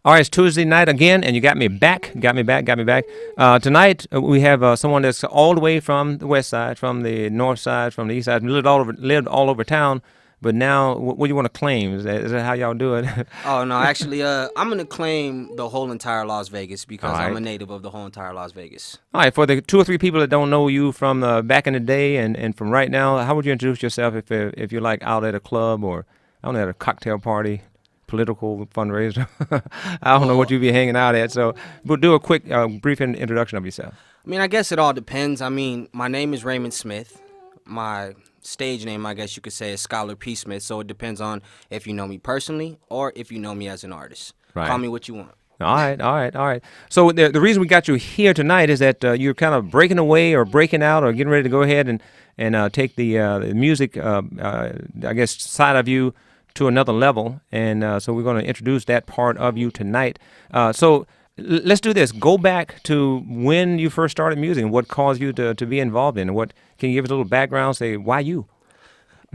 All right, it's Tuesday night again, and you got me back, got me back. Tonight we have someone that's all the way from the west side, from the north side, from the east side, lived all over town. But now, what do you want to claim? Is that how y'all do it? Oh no, actually, I'm gonna claim the whole entire Las Vegas All because I'm a right. native of the whole entire Las Vegas. All right, for the two or three people that don't know you from back in the day and from right now, how would you introduce yourself if you're like out at a club or I don't know, at a cocktail party, political fundraiser? I don't know what Well, you'd be hanging out at. So, we'll do a quick, brief introduction of yourself. I mean, I guess it all depends. I mean, my name is Raymond Smith. My stage name, I guess you could say, is Scholar P. Smith. So it depends on if you know me personally or if you know me as an artist. Call Right. me what you want. All right, all right, all right. So the reason we got you here tonight is that you're kind of breaking away or breaking out or getting ready to go ahead and take the music, I guess, side of you to another level. And so we're going to introduce that part of you tonight. Let's do this. Go back to when you first started music and what caused you to be involved in it. What can you give us a little background? Say why you?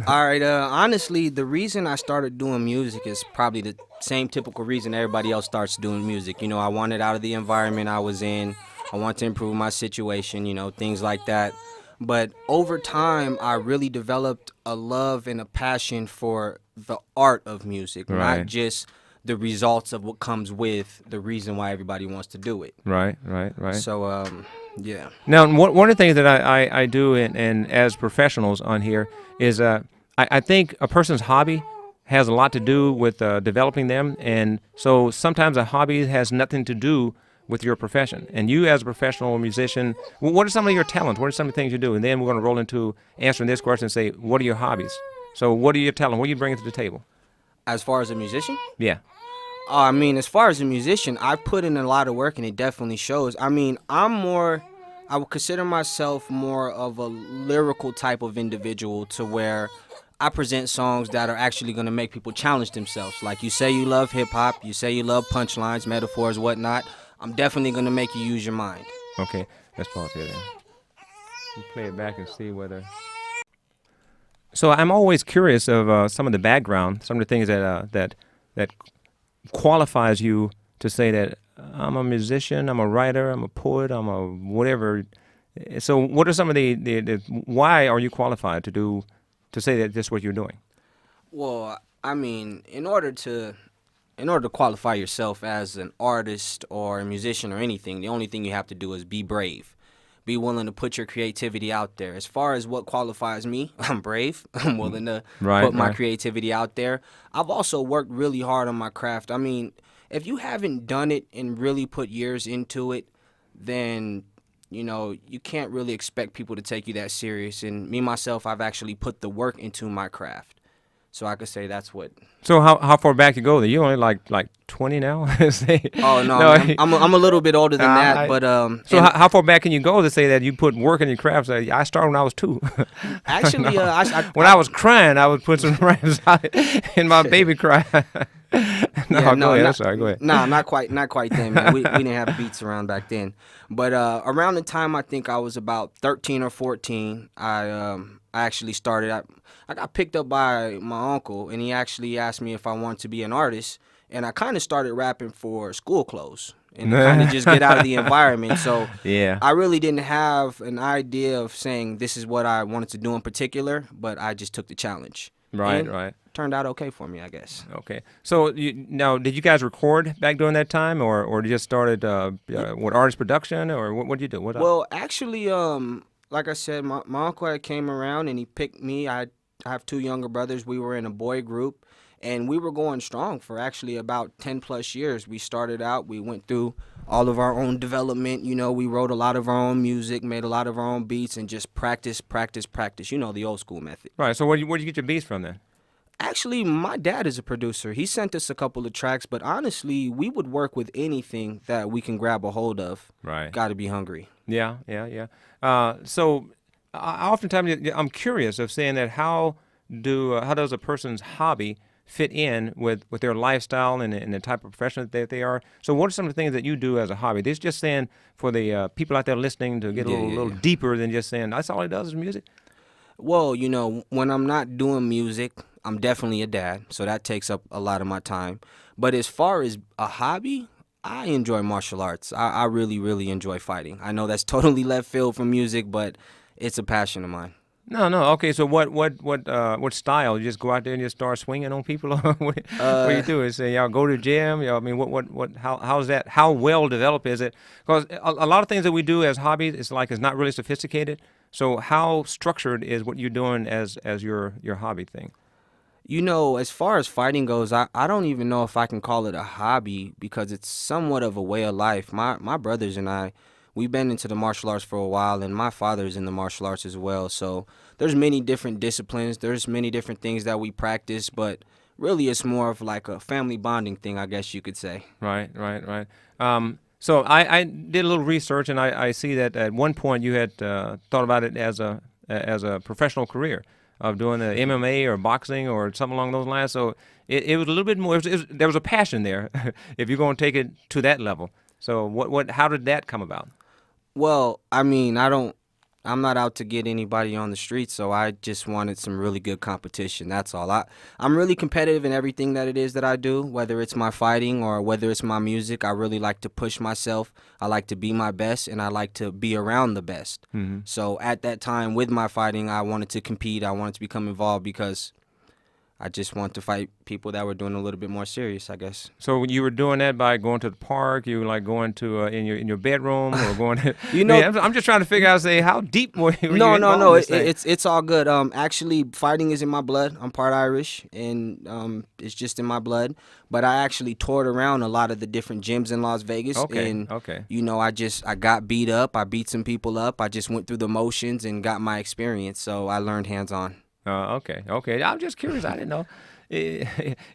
All right. Honestly, the reason I started doing music is probably the same typical reason everybody else starts doing music. You know, I wanted out of the environment I was in. I want to improve my situation. You know, things like that. But over time, I really developed a love and a passion for the art of music, not Right, just the results of what comes with the reason why everybody wants to do it. right, right, right. So, yeah. Now, one of the things that I do, and as professionals on here, is I think a person's hobby has a lot to do with developing them. And so sometimes a hobby has nothing to do with your profession. And you, as a professional musician, what are some of your talents? What are some of the things you do? And then we're going to roll into answering this question and say, what are your hobbies? So, what are your talents? What are you bringing to the table? As far as a musician, Yeah. I mean, as far as a musician, I put in a lot of work and it definitely shows. I mean, I would consider myself more of a lyrical type of individual to where I present songs that are actually going to make people challenge themselves. Like you say you love hip hop, you say you love punchlines, metaphors, whatnot. I'm definitely going to make you use your mind. Okay. Let's pause here then. We'll play it back and see whether. So I'm always curious of some of the background, some of the things that qualifies you to say that I'm a musician, I'm a writer, I'm a poet, I'm a whatever. So what are some of the why are you qualified to say that this is what you're doing? Well, I mean, in order to qualify yourself as an artist or a musician or anything, the only thing you have to do is be brave. Be willing to put your creativity out there. As far as what qualifies me, I'm brave. I'm willing to Right, put my right. creativity out there. I've also worked really hard on my craft. I mean, if you haven't done it and really put years into it, then you can't really expect people to take you that serious. And me myself, I've actually put the work into my craft. So I could say that's what. So how far back you go? There, you only like 20 now? Say, Oh no, no. I'm a little bit older than that, I, but so and how far back can you go to say that you put work in your craft? Say, I started when I was 2. actually, No. When I I was crying, I would put some rhymes out in my baby cry. yeah, No, go no, ahead. I'm not sorry. Go ahead. nah, not quite then, man. We didn't have beats around back then, but around the time I think I was about 13 or 14, I actually started. I got picked up by my uncle, and he actually asked me if I wanted to be an artist, and I kind of started rapping for school clothes and to kind of just get out of the environment. So Yeah. I really didn't have an idea of saying this is what I wanted to do in particular, but I just took the challenge, Right. and Right. turned out okay for me, I guess. Okay. So now, did you guys record back during that time, or you just started what artist production, or what did you do? What? Well, actually, like I said, my uncle had came around and he picked me. I have two younger brothers. We were in a boy group, and we were going strong for actually about 10 plus years. We started out, we went through all of our own development. You know, we wrote a lot of our own music, made a lot of our own beats, and just practice, practice, practice. You know, the old school method. Right. So where do you get your beats from then? Actually, my dad is a producer. He sent us a couple of tracks, but honestly, we would work with anything that we can grab a hold of. Right. Got to be hungry. Yeah, yeah, yeah. So oftentimes I'm curious of saying that how does a person's hobby fit in with their lifestyle and the type of profession that they are? So what are some of the things that you do as a hobby? This just saying for the people out there listening to get a Yeah, little yeah, little yeah. deeper than just saying that's all he does is music. Well, when I'm not doing music, I'm definitely a dad, so that takes up a lot of my time. But as far as a hobby, I enjoy martial arts. I really, really enjoy fighting. I know that's totally left field from music, but it's a passion of mine. No, no. Okay, so what style? You just go out there and just start swinging on people, or what do Uh, you do? Is say y'all go to the gym? Y'all, I mean, how's that? How well developed is it? Because a lot of things that we do as hobbies, it's not really sophisticated. So how structured is what you're doing as your hobby thing? as far as fighting goes, I don't even know if I can call it a hobby because it's somewhat of a way of life. My brothers and I, we've been into the martial arts for a while, and my father's in the martial arts as well. So there's many different disciplines. There's many different things that we practice, but really it's more of like a family bonding thing, I guess you could say. Right, right, right. So I did a little research, and I see that at one point you had thought about it as a professional career of doing MMA or boxing or something along those lines. So it was a little bit more. There was a passion there, if you're going to take it to that level. So how did that come about? Well, I'm not out to get anybody on the street, so I just wanted some really good competition. That's all. I'm really competitive in everything that it is that I do, whether it's my fighting or whether it's my music. I really like to push myself. I like to be my best, and I like to be around the best. So at that time with my fighting, I wanted to compete. I wanted to become involved because I just want to fight people that were doing a little bit more serious, I guess. So you were doing that by going to the park. You were like going to in your bedroom or going. You I mean, know, I'm just trying to figure out, say, how deep were you No, no, involved no. in this thing? It's all good. Actually, fighting is in my blood. I'm part Irish, and it's just in my blood. But I actually toured around a lot of the different gyms in Las Vegas, Okay, and okay. I got beat up. I beat some people up. I just went through the motions and got my experience. So I learned hands on. Okay, okay. I'm just curious. I didn't know.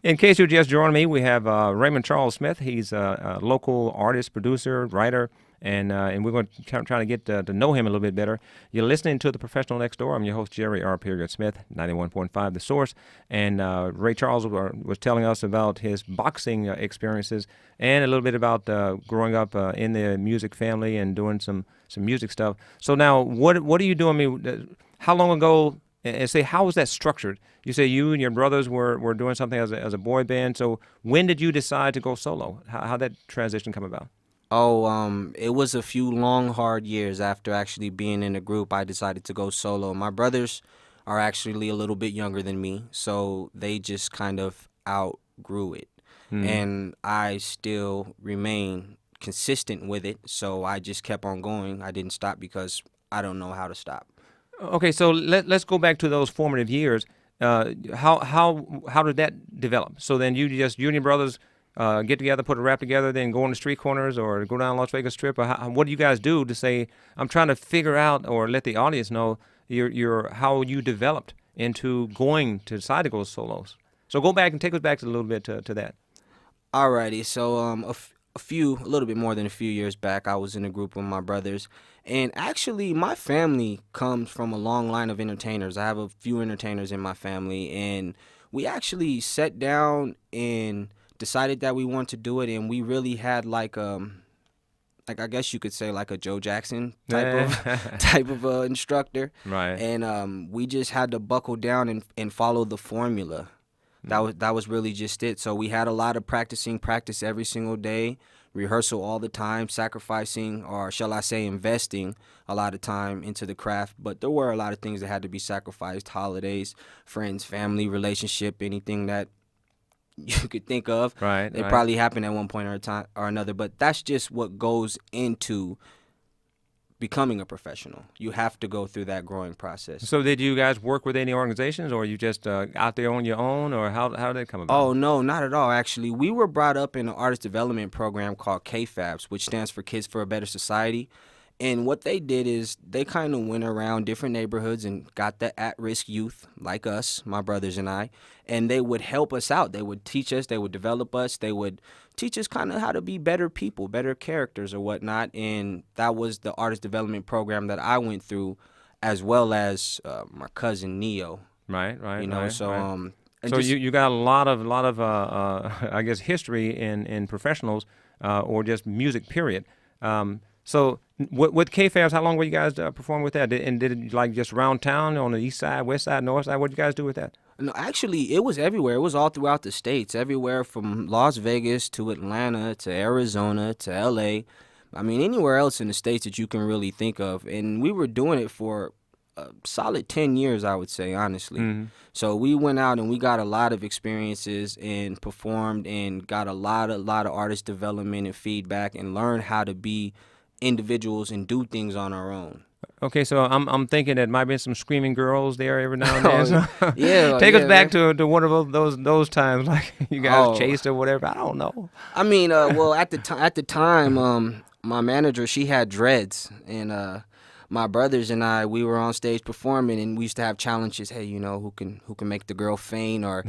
In case you're just joining me, we have Raymond Charles Smith. He's a local artist, producer, writer, and we're going to try to get to know him a little bit better. You're listening to The Professional Next Door. I'm your host, Jerry R. Smith, 91.5 The Source. And Ray Charles was telling us about his boxing experiences and a little bit about growing up in the music family and doing some music stuff. So now, what are you doing? I mean, how long ago? And say, how was that structured? You say you and your brothers were doing something as a boy band. So when did you decide to go solo? How that transition come about? Oh, it was a few long, hard years after actually being in a group. I decided to go solo. My brothers are actually a little bit younger than me, so they just kind of outgrew it. Hmm. And I still remain consistent with it, so I just kept on going. I didn't stop because I don't know how to stop. Okay, so let's go back to those formative years. How did that develop? So then you and your brothers get together, put a rap together, then go on the street corners or go down Las Vegas Strip. Or what do you guys do to say? I'm trying to figure out or let the audience know your how you developed into going to decide to go solos. So go back and take us back a little bit to that. Alrighty, so a little bit more than a few years back, I was in a group with my brothers, and actually, my family comes from a long line of entertainers. I have a few entertainers in my family, and we actually sat down and decided that we wanted to do it, and we really had like I guess you could say like a Joe Jackson type of instructor, Right. and we just had to buckle down and follow the formula. That was really just it. So we had a lot of practice every single day, rehearsal all the time, sacrificing, or shall I say investing a lot of time into the craft. But there were a lot of things that had to be sacrificed: holidays, friends, family, relationship, anything that you could think of. Right. It Right. probably happened at one point or a time or another. But that's just what goes into becoming a professional. You have to go through that growing process. So did you guys work with any organizations, or you just out there on your own, or how did it come about? Oh, no, not at all, actually. We were brought up in an artist development program called KFABS, which stands for Kids for a Better Society. And what they did is they kind of went around different neighborhoods and got the at-risk youth, like us, my brothers and I, and they would help us out. They would teach us, they would develop us, they would teach us kind of how to be better people, better characters or whatnot. And that was the artist development program that I went through, as well as my cousin Neo, Right. Right. Right. so right. and So just you got a lot of I guess history in professionals or just music period. So with K-Fabs, how long were you guys performing with that? And did it like just around town on the east side, west side, north side? What did you guys do with that? No, actually, it was everywhere. It was all throughout the states, everywhere from Las Vegas to Atlanta to Arizona to LA. I mean, anywhere else in the states that you can really think of. And we were doing it for a solid 10 years, I would say, honestly. So we went out and we got a lot of experiences and performed and got a lot of artist development and feedback and learned how to be individuals and do things on our own. Okay, so I'm thinking that might be some screaming girls there every now and then. So Yeah, take us yeah, back man. to one of those times, like you guys Oh, chased or whatever. I don't know. I mean, well, at the time, my manager, she had dreads, and my brothers and I, we were on stage performing, and we used to have challenges. Hey, who can make the girl faint, or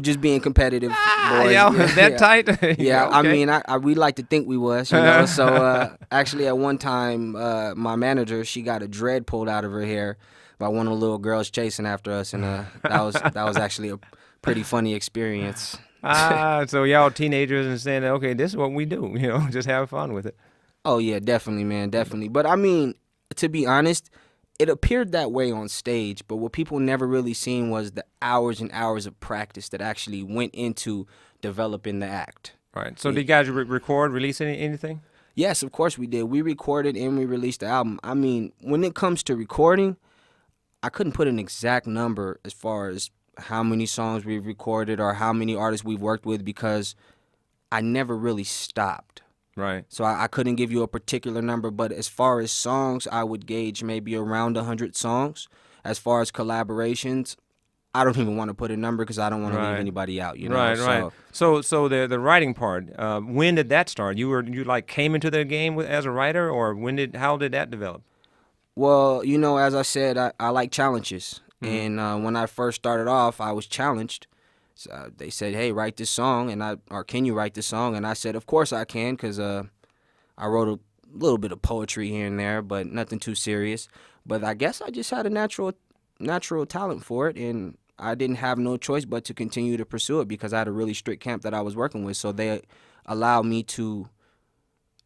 just being competitive boys. Yeah, that Yeah. tight. Yeah, I Okay. mean, we like to think we was. So actually, at one time, my manager, she got a dread pulled out of her hair by one of the little girls chasing after us, and that was actually a pretty funny experience. So y'all teenagers and saying, okay, this is what we do. Just have fun with it. Oh yeah, definitely, man, definitely. But I mean, to be honest, it appeared that way on stage, but what people never really seen was the hours and hours of practice that actually went into developing the act. All right. So did you guys record, release anything? Yes, of course we did. We recorded and we released the album. I mean, when it comes to recording, I couldn't put an exact number as far as how many songs we've recorded or how many artists we've worked with because I never really stopped. Right. So I couldn't give you a particular number, but as far as songs, I would gauge maybe around 100 songs. As far as collaborations, I don't even want to put a number because I don't want to leave Right. anybody out, Right, right. So, So the writing part, when did that start? You like came into the game as a writer, or how did that develop? well, as I said, I like challenges. And when I first started off, I was challenged. So they said, "Hey, write this song," or "Can you write this song?" And I said, "Of course I can," because I wrote a little bit of poetry here and there, but nothing too serious. But I guess I just had a natural talent for it, and I didn't have no choice but to continue to pursue it because I had a really strict camp that I was working with. So allowed me to,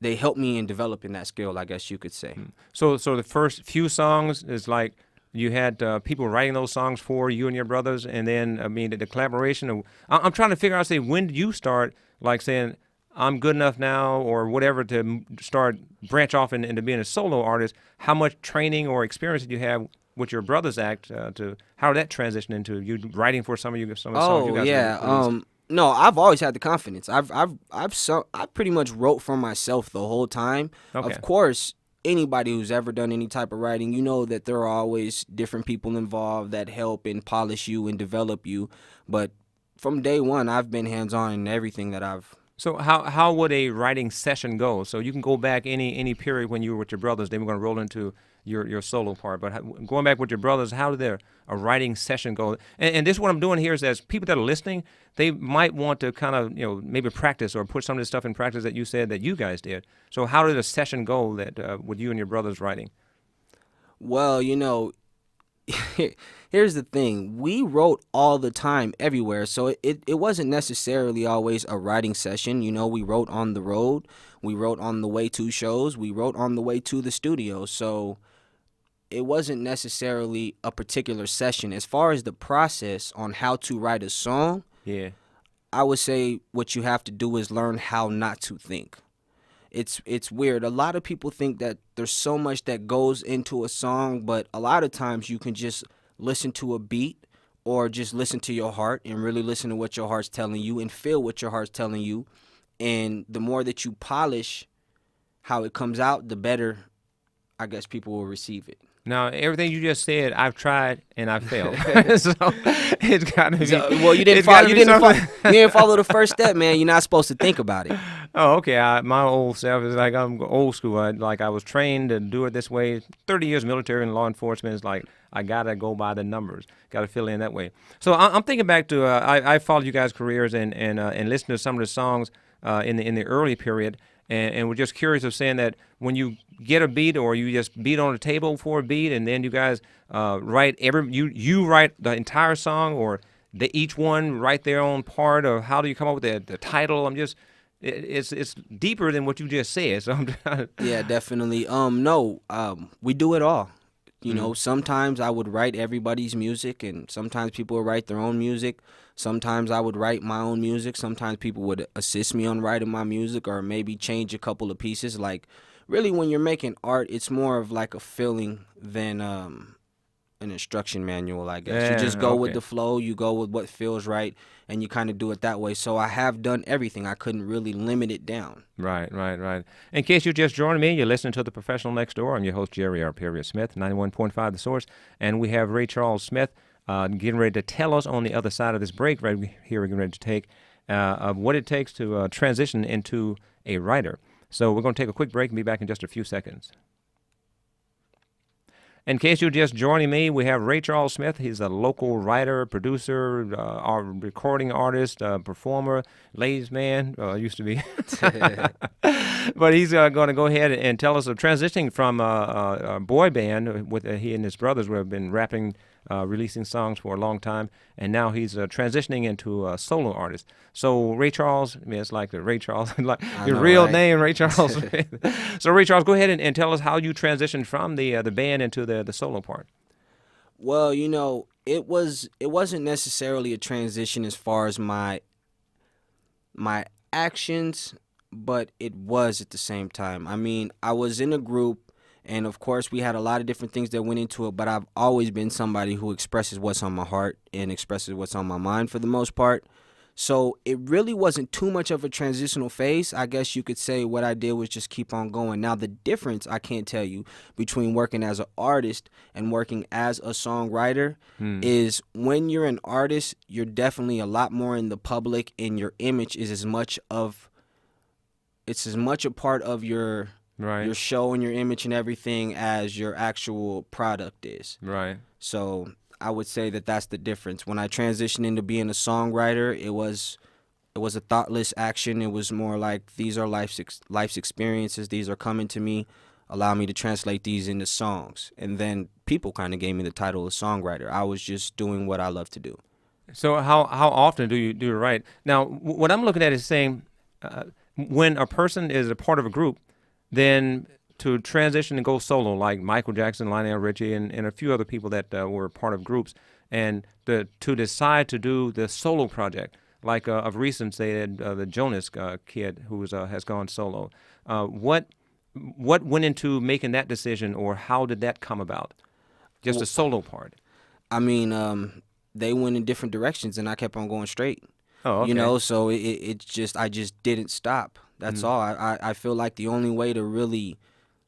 they helped me in developing that skill, I guess you could say. So the first few songs is like you had people writing those songs for you and your brothers, and then I mean the collaboration. I'm trying to figure out, say, when did you start like saying I'm good enough now or whatever to start branch off into being a solo artist? How much training or experience did you have with your brothers act to how did that transition into you writing for some of the songs you Oh guys yeah. released? No, I've always had the confidence. I pretty much wrote for myself the whole time. Okay. Of course, anybody who's ever done any type of writing, you know that there are always different people involved that help and polish you and develop you. But from day one, I've been hands on in everything that I've. So how would a writing session go? So you can go back any period when you were with your brothers. Then we're going to roll into your solo part. But going back with your brothers, how did a writing session go? And this what I'm doing here is as people that are listening, they might want to kind of maybe practice or put some of this stuff in practice that you said that you guys did. So how did a session go that with you and your brothers writing? Well, here's the thing. We wrote all the time everywhere. So it wasn't necessarily always a writing session. We wrote on the road. We wrote on the way to shows. We wrote on the way to the studio. So it wasn't necessarily a particular session. As far as the process on how to write a song, Yeah. I would say what you have to do is learn how not to think. It's weird. A lot of people think that there's so much that goes into a song, but a lot of times you can just listen to a beat or just listen to your heart and really listen to what your heart's telling you and feel what your heart's telling you. And the more that you polish how it comes out, the better, I guess, people will receive it. Now, everything you just said, I've tried and I failed. So it's got to be. Well, you it's gotta be something- you didn't follow the first step, man. You're not supposed to think about it. Oh, okay. My old self is like I'm old school. I was trained to do it this way. 30 years military and law enforcement is like I gotta go by the numbers. Gotta fill in that way. So I'm thinking back to I followed you guys' careers and listened to some of the songs in the early period. And we're just curious of saying that when you get a beat or you just beat on the table for a beat and then you guys write you write the entire song or each one write their own part or how do you come up with the title? It's deeper than what you just said. So I'm trying to, Yeah, definitely. No, we do it all. You know, sometimes I would write everybody's music, and sometimes people would write their own music. Sometimes I would write my own music. Sometimes people would assist me on writing my music or maybe change a couple of pieces. Like, really, when you're making art, it's more of like a feeling than an instruction manual, I guess. You just Yeah, go with okay. the flow, you go with what feels right, and you kind of do it that way. So I have done everything. I couldn't really limit it down. Right, right, right. In case you're just joining me, you're listening to The Professional Next Door. I'm your host, Jerry R. Perrier Smith, 91.5 The Source. And we have Ray Charles Smith getting ready to tell us on the other side of this break, right here we're getting ready to take, of what it takes to transition into a writer. So we're going to take a quick break and be back in just a few seconds. In case you're just joining me, we have Ray Charles Smith. He's a local writer, producer, our recording artist, performer, ladies man, used to be. But he's going to go ahead and tell us of transitioning from a boy band with he and his brothers who have been rapping, releasing songs for a long time, and now he's transitioning into a solo artist. So Ray Charles, I mean, it's like the Ray Charles, like I your know, real right? name, Ray Charles Smith. So Ray Charles, go ahead and tell us how you transitioned from the band into the solo part. Well, you know, it wasn't necessarily a transition as far as my actions, but it was at the same time. I mean, I was in a group, and of course, we had a lot of different things that went into it, but I've always been somebody who expresses what's on my heart and expresses what's on my mind for the most part. So it really wasn't too much of a transitional phase. I guess you could say what I did was just keep on going. Now, the difference I can't tell you between working as an artist and working as a songwriter is when you're an artist, you're definitely a lot more in the public, and your image is it's as much a part of your Right, show and your image and everything as your actual product is. right. So I would say that that's the difference. When I transitioned into being a songwriter, it was a thoughtless action. It was more like, these are life's experiences. These are coming to me. Allow me to translate these into songs. And then people kind of gave me the title of songwriter. I was just doing what I love to do. So how often do you write? Now, what I'm looking at is saying, when a person is a part of a group, then to transition and go solo, like Michael Jackson, Lionel Richie, and a few other people that were part of groups, and to decide to do the solo project, like of recent, they had the Jonas kid who has gone solo. What went into making that decision, or how did that come about? Just the solo part. I mean, they went in different directions, and I kept on going straight. Oh, okay. You know, so I just didn't stop. That's all. I feel like the only way to really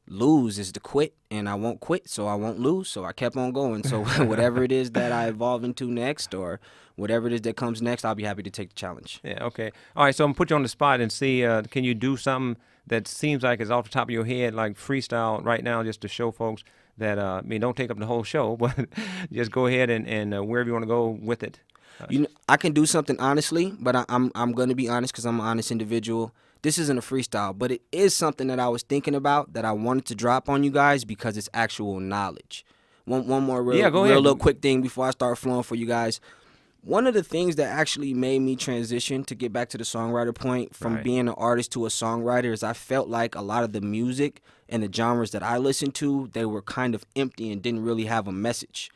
lose is to quit, and I won't quit, so I won't lose. So I kept on going. So whatever it is that I evolve into next, or whatever it is that comes next, I'll be happy to take the challenge. Yeah, okay. All right, so I'm going to put you on the spot and see, can you do something that seems like it's off the top of your head, like freestyle right now, just to show folks that, I mean, don't take up the whole show, but just go ahead and wherever you want to go with it. You know, I can do something honestly, but I'm going to be honest because I'm an honest individual. This isn't a freestyle, but it is something that I was thinking about that I wanted to drop on you guys because it's actual knowledge. One more Yeah, go ahead. little quick thing before I start flowing for you guys. One of the things that actually made me transition, to get back to the songwriter point, from Right. being an artist to a songwriter, is I felt like a lot of the music and the genres that I listened to, they were kind of empty and didn't really have a message.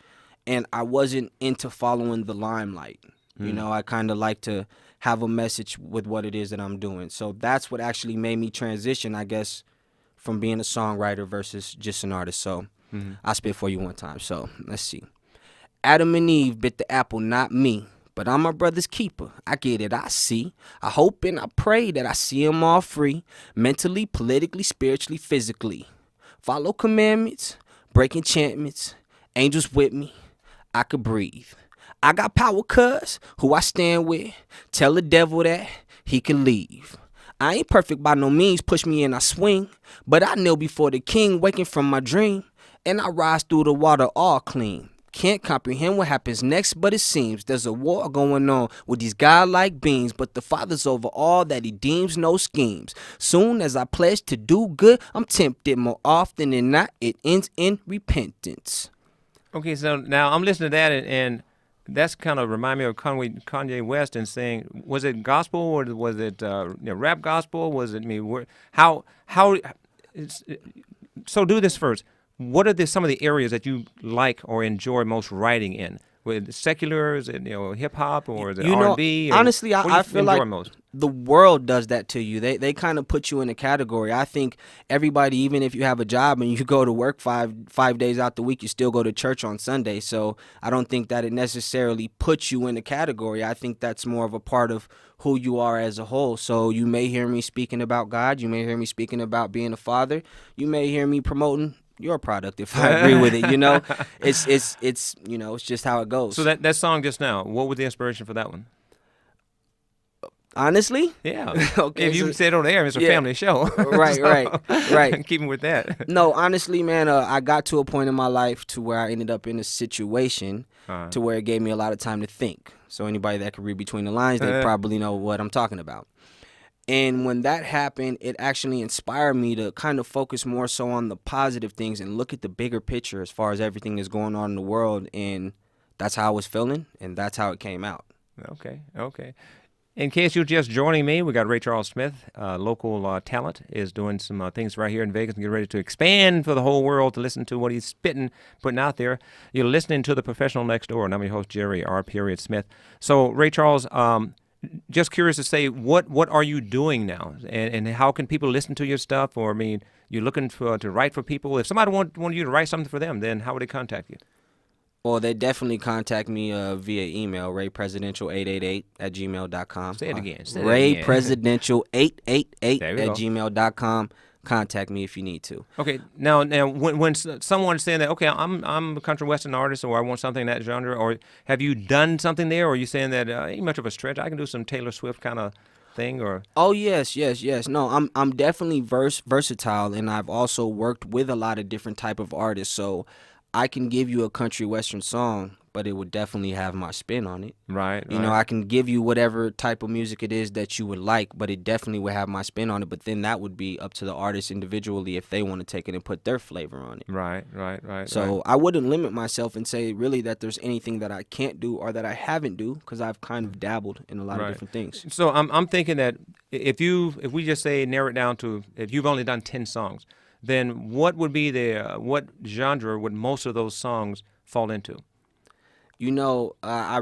And I wasn't into following the limelight. You know, I kind of like to have a message with what it is that I'm doing. So that's what actually made me transition, I guess, from being a songwriter versus just an artist. So I'll spit for you one time. So let's see. Adam and Eve bit the apple, not me. But I'm my brother's keeper. I get it, I see. I hope and I pray that I see them all free. Mentally, politically, spiritually, physically. Follow commandments, break enchantments. Angels with me, I could breathe. I got power, cuz, who I stand with. Tell the devil that he can leave. I ain't perfect by no means, push me and I swing. But I kneel before the king, waking from my dream. And I rise through the water all clean. Can't comprehend what happens next, but it seems there's a war going on with these godlike beings. But the Father's over all that he deems no schemes. Soon as I pledge to do good, I'm tempted more often than not. It ends in repentance. Okay, so now I'm listening to that, and that's kind of remind me of Kanye West, and saying, was it gospel or was it rap gospel? Was it how? So do this first. what are some of the areas that you like or enjoy most writing in? With secular, is it hip hop, or is it You R and know, B? honestly, What do I you feel enjoy like most? the world does that to you. They kind of put you in a category. I think everybody, even if you have a job and you go to work five days out the week, you still go to church on Sunday. So I don't think that it necessarily puts you in a category. I think that's more of a part of who you are as a whole. So you may hear me speaking about God. You may hear me speaking about being a father. You may hear me promoting your product if I agree with it. It's it's just how it So goes. that song just now, what was the inspiration for that one? Honestly, Yeah. okay, If you so said on the air, it's a yeah, family show. right, right, So, right. keeping with that. No, honestly, man, I got to a point in my life to where I ended up in a situation Uh, to where it gave me a lot of time to think. So anybody that can read between the lines, they probably know what I'm talking about. And when that happened, it actually inspired me to kind of focus more so on the positive things and look at the bigger picture as far as everything that's going on in the world. And that's how I was feeling, and that's how it came out. okay, okay. In case you're just joining me, we got Ray Charles Smith, local talent, is doing some things right here in Vegas and getting ready to expand for the whole world to listen to what he's spitting, putting out there. You're listening to The Professional Next Door, and I'm your host, Jerry R. Smith. So, Ray Charles, just curious to say, what are you doing now? And how can people listen to your stuff? Or, I mean, you're looking to write for people. If somebody wanted you to write something for them, then how would they contact you? Well, they definitely contact me via email, raypresidential888@gmail.com. Say it again. Say it again. Raypresidential888 There we at go. gmail.com. Contact me if you need to. Okay, now when someone's saying that, okay, I'm a country western artist, or I want something in that genre, or have you done something there, or are you saying that ain't much of a stretch? I can do some Taylor Swift kind of thing, or Oh yes, yes, yes. No, I'm definitely versatile, and I've also worked with a lot of different type of artists. So I can give you a country western song, but it would definitely have my spin on it. right, You know, I can give you whatever type of music it is that you would like, but it definitely would have my spin on it. But then that would be up to the artist individually if they want to take it and put their flavor on it. right. So I wouldn't limit myself and say really that there's anything that I can't do or that I haven't do, because I've kind of dabbled in a lot of Right. different things. So I'm thinking that if we just say narrow it down to, if you've only done 10 songs, then what would be what genre would most of those songs fall into? You know, I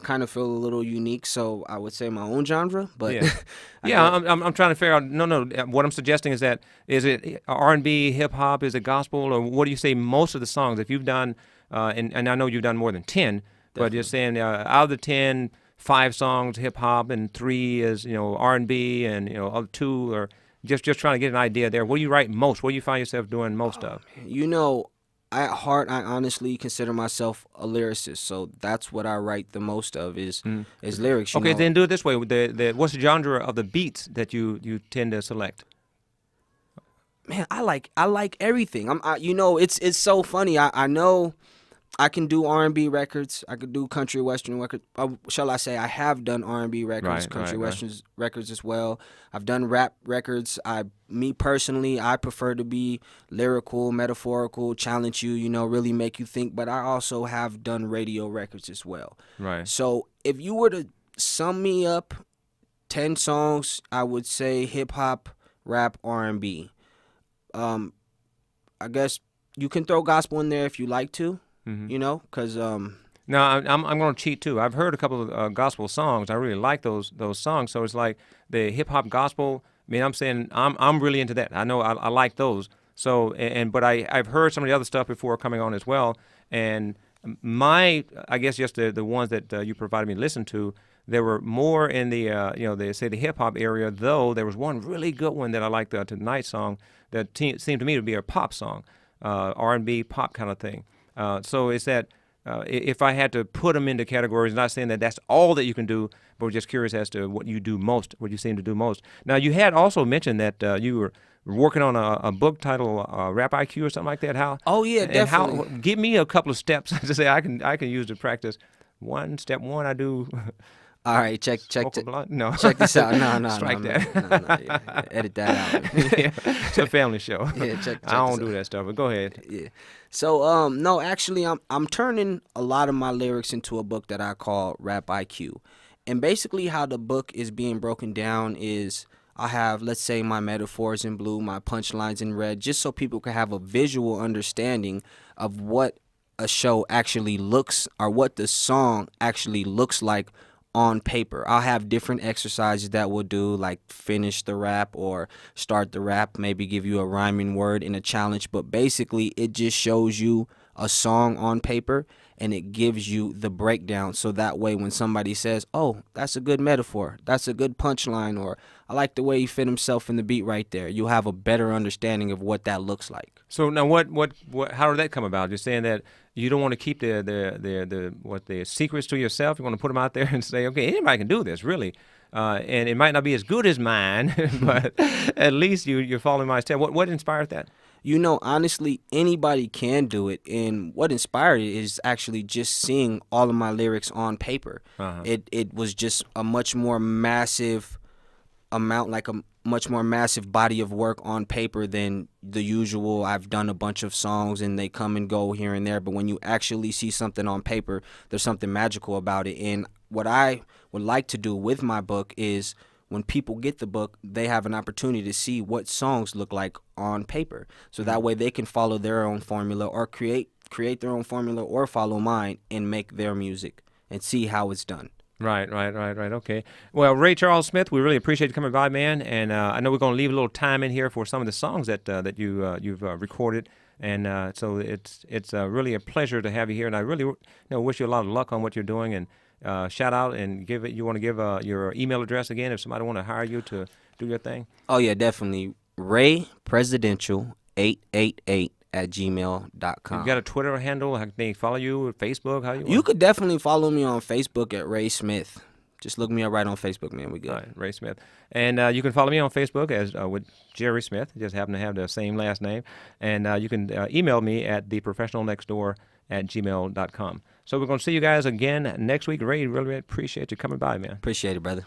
kind of feel a little unique, so I would say my own genre. But Yeah. Yeah, I'm trying to figure out. No. What I'm suggesting is that, is it R&B, hip hop, is it gospel, or what do you say most of the songs? If you've done, and I know you've done more than 10, but you're saying out of the 10, 5 songs hip hop and 3 is R&B, and other 2 or just trying to get an idea there. What do you write most? What do you find yourself doing most of? you know, at heart, I honestly consider myself a lyricist, so that's what I write the most of is lyrics. Okay, then do it this way. What's the genre of the beats that you tend to select? Man, I like everything. It's so funny. I know I can do R&B records. I could do country western records. Shall I say I have done R&B records, country westerns records as well. I've done rap records. Me personally, I prefer to be lyrical, metaphorical, challenge you, really make you think. But I also have done radio records as well. Right. So if you were to sum me up 10 songs, I would say hip hop, rap, R&B. I guess you can throw gospel in there if you like to. Because Now I'm going to cheat too. I've heard a couple of gospel songs. I really like those songs. So it's like the hip hop gospel. I mean, I'm saying I'm really into that. I know I like those. So but I've heard some of the other stuff before coming on as well. And I guess just the ones that you provided me to listen to, they were more in the they say the hip hop area. Though there was one really good one that I liked, tonight's song that seemed to me to be a pop song, R&B pop kind of thing. So it's that if I had to put them into categories, not saying that that's all that you can do, but we're just curious as to what you do most, what you seem to do most. Now, you had also mentioned that you were working on a book titled Rap IQ or something like that. How? Oh yeah, and definitely. Give me a couple of steps to say I can use to practice. Step one, I do. All right, check No, check this out. No, strike no, that. no, yeah. Edit that out. Yeah, it's a family show. Yeah, check I don't this do out. that stuff. But go ahead. Yeah. So no, actually I'm turning a lot of my lyrics into a book that I call Rap IQ. And basically how the book is being broken down is I'll have, let's say, my metaphors in blue, my punchlines in red, just so people can have a visual understanding of what a show actually looks, or what the song actually looks like on paper. I'll have different exercises that we'll do, like finish the rap or start the rap, maybe give you a rhyming word in a challenge, but basically it just shows you a song on paper and it gives you the breakdown, so that way when somebody says, oh, that's a good metaphor, that's a good punchline, or I like the way he fit himself in the beat right there, you'll have a better understanding of what that looks like. So now, how did that come about? You're saying that you don't want to keep the secrets to yourself. You want to put them out there and say, okay, anybody can do this, really. And it might not be as good as mine, but at least you're following my step. What inspired that? You know, honestly, anybody can do it. And what inspired it is actually just seeing all of my lyrics on paper. Uh-huh. It was just a much more massive amount, like a much more massive body of work on paper than the usual. I've done a bunch of songs and they come and go here and there, but when you actually see something on paper, there's something magical about it. And what I would like to do with my book is, when people get the book, they have an opportunity to see what songs look like on paper. So that way they can follow their own formula, or create their own formula, or follow mine and make their music and see how it's done. Right. Okay. Well, Ray Charles Smith, we really appreciate you coming by, man. And I know we're going to leave a little time in here for some of the songs that you've recorded. And so it's really a pleasure to have you here. And I really wish you a lot of luck on what you're doing. And shout out and you want to give your email address again if somebody want to hire you to do your thing? Oh, yeah, definitely. raypresidential888@gmail.com. You got a Twitter handle? How can they follow you? Or Facebook? How You could definitely follow me on Facebook at Ray Smith. Just look me up right on Facebook, man. We good. All right, Ray Smith. And you can follow me on Facebook as with Jerry Smith. Just happen to have the same last name. And you can email me at theprofessionalnextdoor@gmail.com. So we're going to see you guys again next week. Ray, really appreciate you coming by, man. Appreciate it, brother.